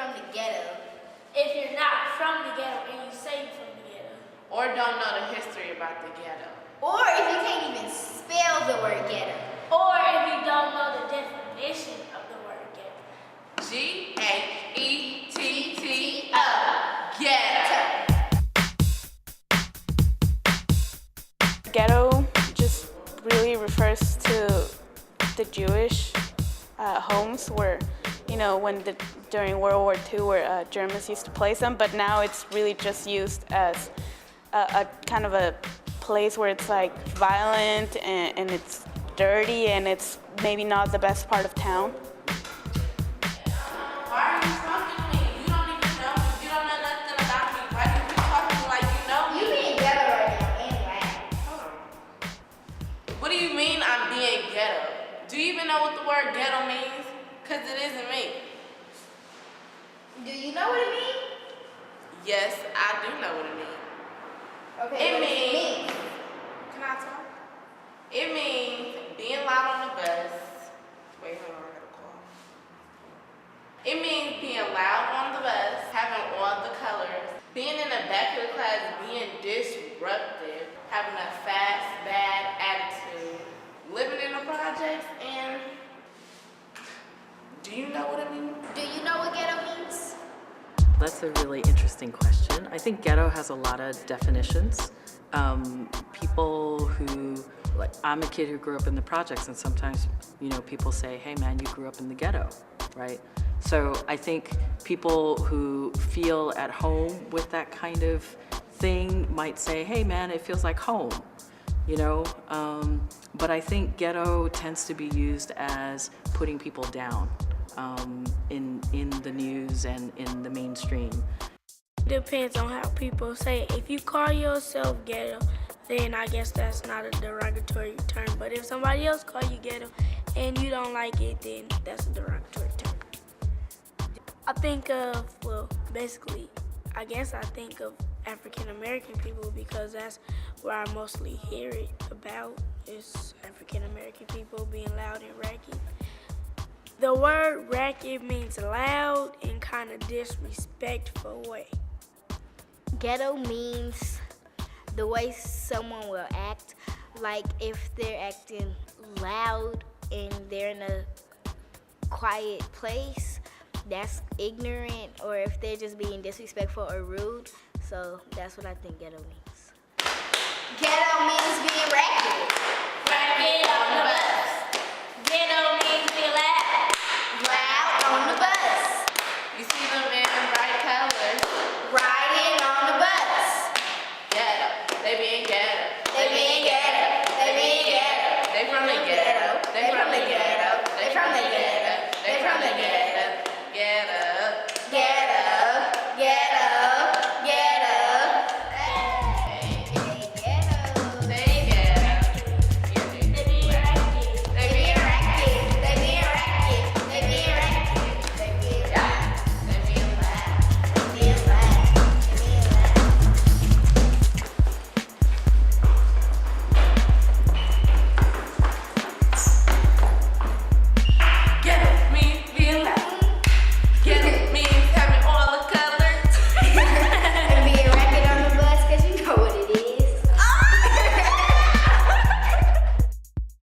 from the ghetto. If you're not from the ghetto and you say you're from the ghetto. Or don't know the history about the ghetto. Or if you can't even spell the word ghetto. Or if you don't know the definition of the word ghetto. G-H-E-T-T-O. Ghetto. Ghetto just really refers to the Jewish homes where, you know, during World War II where Germans used to place them, but now it's really just used as a kind of a place where it's like violent and it's dirty and it's maybe not the best part of town. Why are you talking to me? You don't even know. You don't know nothing about me. Why do you keep talking like you know me? You being ghetto right now anyway. Hold on. What do you mean I'm being ghetto? Do you even know what the word ghetto means? Because it isn't me. Do you know what it means? Yes, I do know what it means. Okay, It what does means, can I talk? It means being loud on the bus. Wait, hold on, I gotta call. It means being loud on the bus, having all the colors, being in the back of the class, being disruptive, having a fast, bad attitude, living in the projects, and do you know what it means? Do you know what ghetto means? That's a really interesting question. I think ghetto has a lot of definitions. People who, like, I'm a kid who grew up in the projects, and sometimes, you know, people say, hey man, you grew up in the ghetto, right? So I think people who feel at home with that kind of thing might say, hey man, it feels like home, you know? But I think ghetto tends to be used as putting people down. In the news and in the mainstream. Depends on how people say it. If you call yourself ghetto, then I guess that's not a derogatory term. But if somebody else call you ghetto and you don't like it, then that's a derogatory term. I think of, well, basically, I guess I think of African American people because that's where I mostly hear it about is African American people being loud and ragged. The word racket means loud in kind of disrespectful way. Ghetto means the way someone will act, like if they're acting loud and they're in a quiet place, that's ignorant, or if they're just being disrespectful or rude. So that's what I think ghetto means. Ghetto means being ragged. Ragged on the bus.